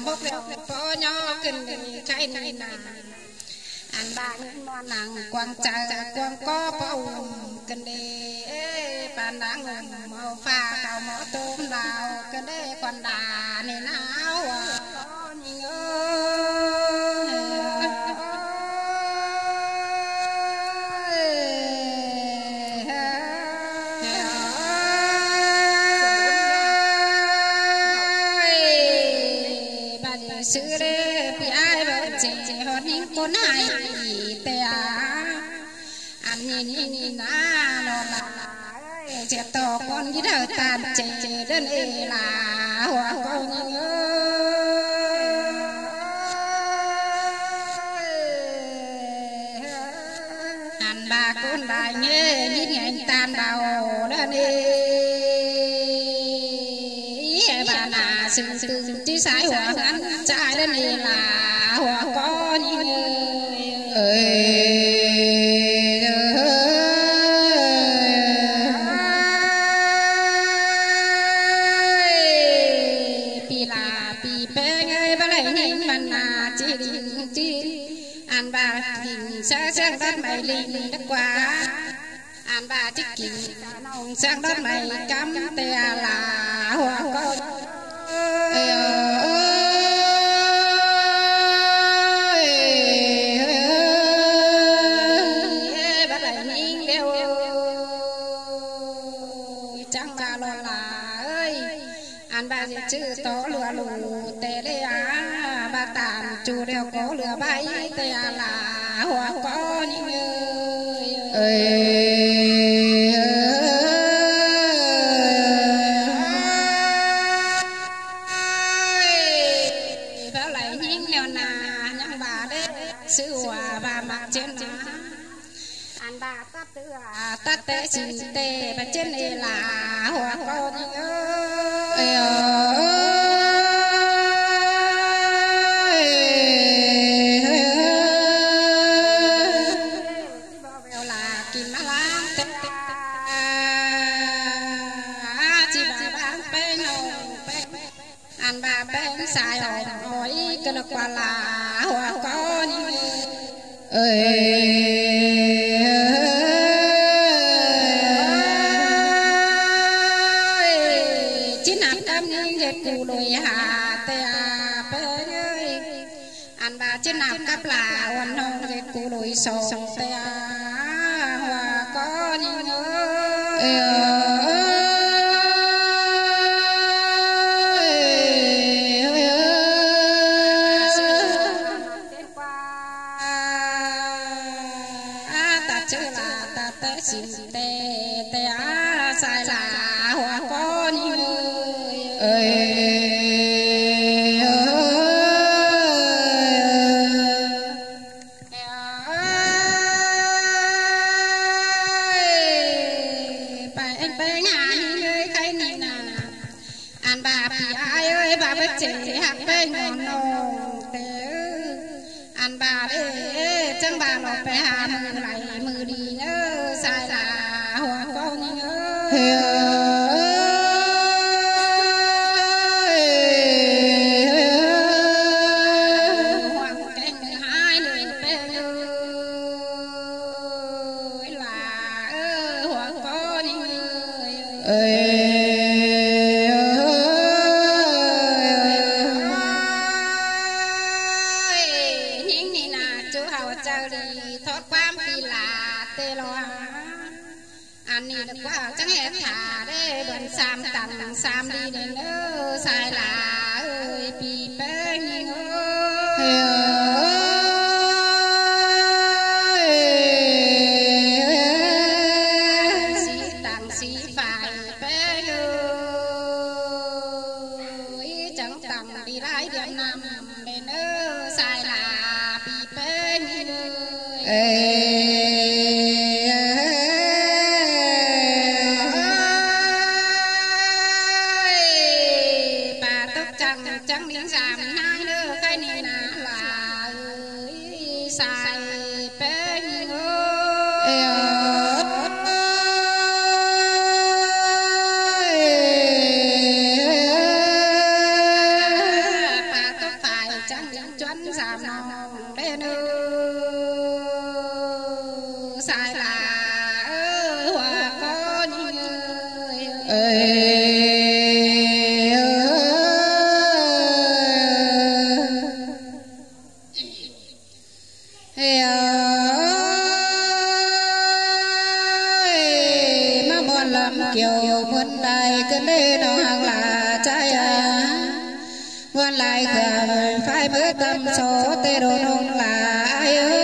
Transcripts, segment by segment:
hốc leo phó nhỏ kinh cái này nà anh ba non nàng quang trời quang có bao kinh đê bàn đá ngùng màu pha cào mỏ tôm đào kinh đê còn đà này nào sự đê bị ai vợ chị họ những con ai tè anh nhìn na nó là trẻ to con như đời tàn trẻ đơn ê là hoa con những anh bà con đại nghe nhìn anh tàn đầu đơn ê bà là sự từ tí sái hoa ngắn trai đơn ê là hoa con những ơi anh bà hình sang đất mày linh đất quá anh bà chiếc kỳ sang đất mày cắm tè là hoa con bắt lại nhìn đeo chẳng bà lo là ơi anh bà gì chứ to lừa lù tè lê á bà tạm chú đeo có lừa bay tè là hoa con ơi vào lại nhìn nèo nà nhang bà đấy sự hòa bà mặc trên má anh bà tát té xin tê bà trên này là hoa con ơi anh bà bên xài hỏi cái nó qua là hoa con ơi chín năm trăm nghìn dệt cù đồi hà tè bên ơi anh bà chín năm cặp là hoàn nông dệt cù đồi sòng tè hoa con ơi xin tê tê á sai là hoa con ơi bé nhà ơi cái này nè anh bà bị ai ơi bà biết trẻ hạt bé ngon ngon tê anh bà đấy chẳng bà nó bé hà mưa lại mưa đi nhớ sai là hoa con nhớ hoàng cánh hai người bé ơi là hoa con ơi thoát quam vì là tê lo anh đi được quá chẳng hẹn thả để bận sam tặng sam đi đến nữa sai là ơi bị bé nhìn xí tặng xí phải bé ơi chẳng tặng đi lại điểm năm đến nữa sai là bị bé nhìn bà tóc trắng miếng giảm hai nữa cái này là sai bé bà tóc chẳng chuẩn giảm nòng đen sai là hoa có những kiều muôn đại cơn đê nó hàng là trái ngoan lại khờ phai mới tâm số tê đồ nông là ai ơi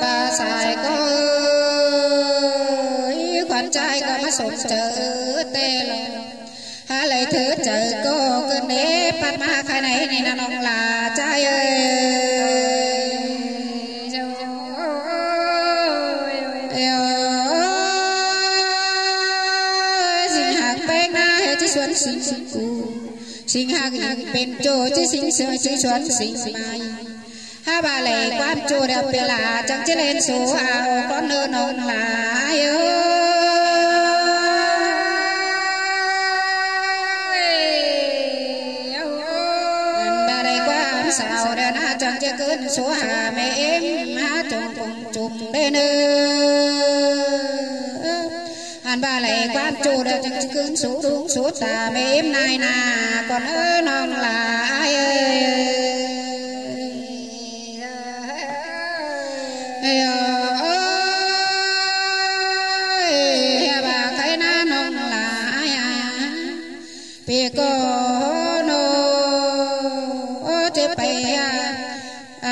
bà xài có khoản trai có mắt sụp chợ tê lo há lấy thứ chợ cô cơn đê bắt ma khai này này là nông là trái ơi sinh hạc bên chỗ chứ sinh sơ chứ xuân sinh mai ha bà lệ quan chỗ đẹp bia là chẳng chứ lên số ảo con nơ nông là ai ơi bà đây quan sao đàn ha chẳng chứ cơn số hà mẹ em ha trùng cùng trùng bên anh bà lại quan chủ đều chẳng cứ số đúng số ta mềm này nà còn ơ non là ai ơi bà cái na non là ai vì cô nô chế bè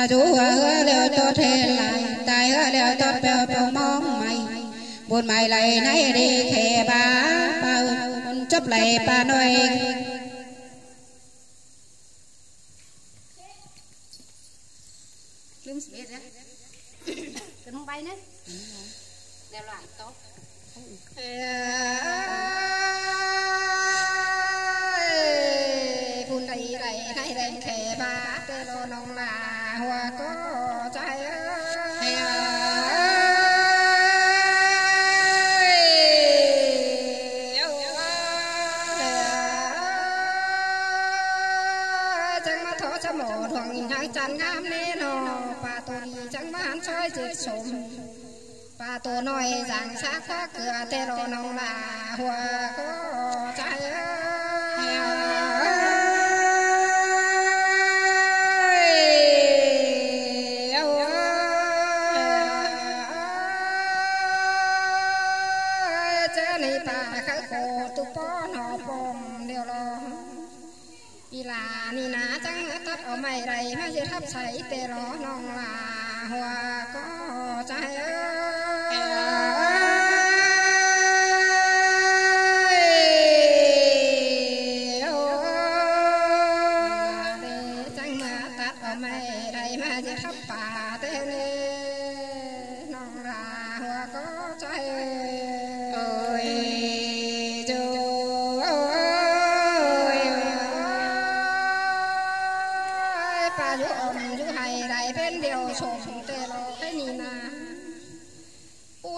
chú hứa đều tốt thế lại tài hứa đều tốt bèo bèo mong mày buồn mày lại nay đi khề bà chấp lại bà nói lưng biết đấy cái không bay đấy đeo lại tốt buồn đây này đây khề bà tê lô nông là hoa có trái chẳng ngam nè nó bà tôi chẳng bán soi chết sớm bà tôi nói rằng xác khóa cửa tê rô nông là hoa có trái chớ này ta khởi khổ tu bó nó bom đều lo vì là ni ná chẳng tắt ở mày đây mà chỉ thắp sấy tê đó non là hoa có trái để chẳng mà tắt ở mày đây mà chỉ thắp bà tê non là hoa có trái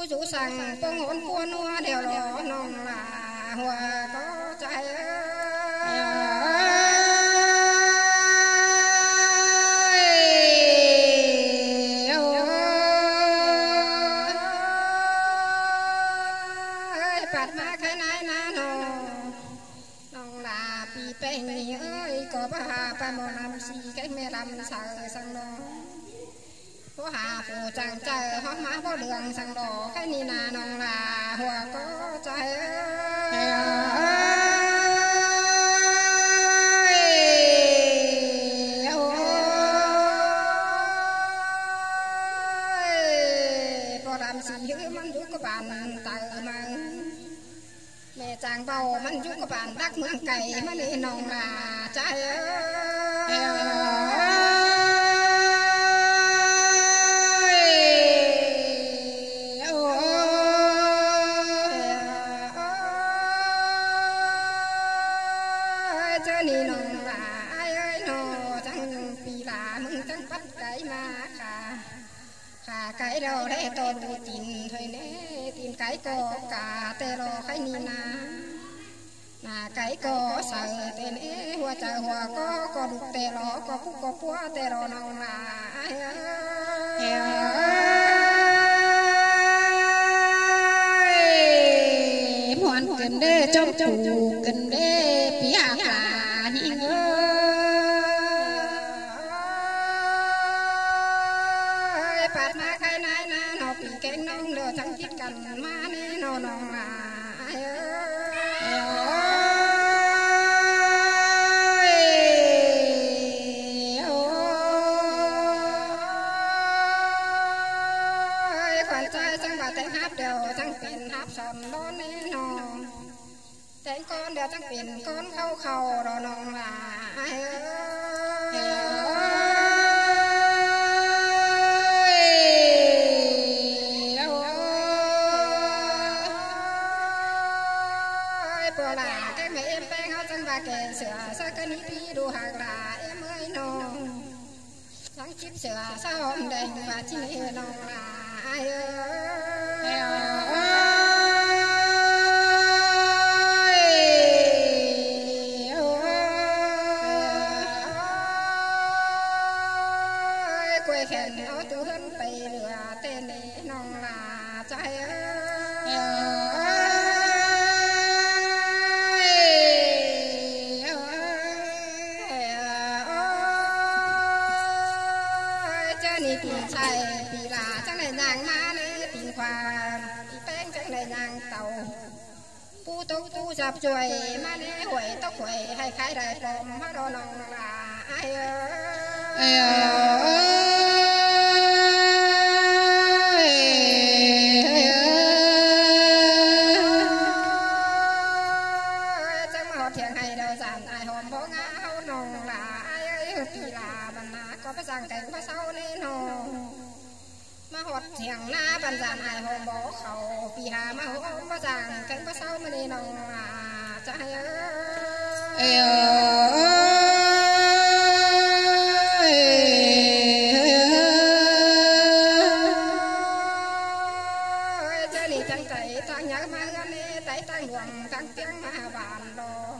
chú sang bông hôn buôn hoa đều đó non là hoa có trái bát ma khai nai na non là pi beng ơi có ba mò làm gì cái mẹ làm sợ sang nó có hà phù chẳng chờ hót má có đường sang đỏ cái ni nà nòng là hoa có trái có làm gì chứ mình giúp các bạn tự mà mẹ chàng bầu mình giúp các bạn đắc mương cày mà ni nòng là trái cái đâu để tôi đủ tin thôi nè tìm cái có cả tê lo cái ni na cái có sợ tên ấy hoa trời hoa có đục tê lo có phúc có phua tê lo nông là hoàn cần đê trong chủ cần đê phía cả những ơi bát má cái này na nó bị cái nông lừa thằng chít cần má nè nó nông là sòn đón nè nó tên con đều chẳng biển con khâu khâu rồi nong là ai ơi bữa là cái mấy em bé họ chẳng bà kể sửa sao cái ní đi đồ hàng là em ơi nó chẳng chip sửa sao hôm đây và chỉ này nó là ai khen nó tu hơn tây lửa tên này nong là trai cho ni tìm trai bị là chẳng này nàng má này tìm khoa bị bén chẳng này nàng tàu pu tu dập chuối má này huệ tóc huệ hay khai đại phòng má đó nong là ai thiền hay đầu giảm ai hòm bó ngã hao nồng là ai ơi thì là bàn má có phải rằng cảnh có sau nên hồ mà hột thiền na bàn giảm ai hòm bó khẩu vì hà mà hòm có rằng cảnh có sau mà nên nồng là trai ơi chơi đi chẳng chạy tăng nhớ mà nghe tay tăng luồng tăng tiếng mà bàn đồ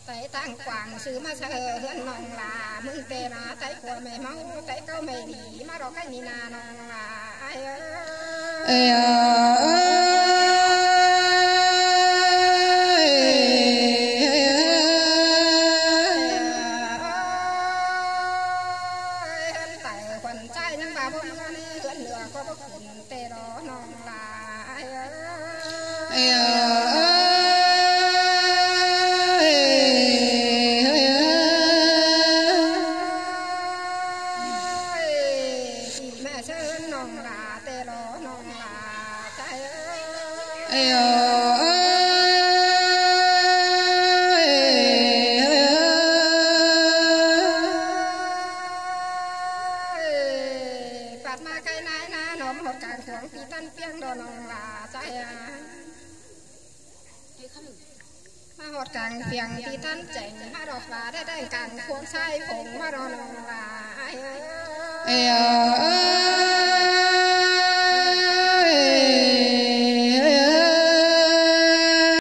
tay tăng quảng sư mà sợ hơn nong là mừng tê là tay của mẹ máu tay câu mẹ đi mà đó cái ni na nong là ai hơn tay quần trai nhưng bà bông hơn lửa có bốc tê đó nong là ai bát ma cái này na nó một càng khoảng thì tan piang đồ nong là trai mà hột càng piang thì tan chảnh mà đọt vàได้càng khoảng sai phồng mà đồ nong là ai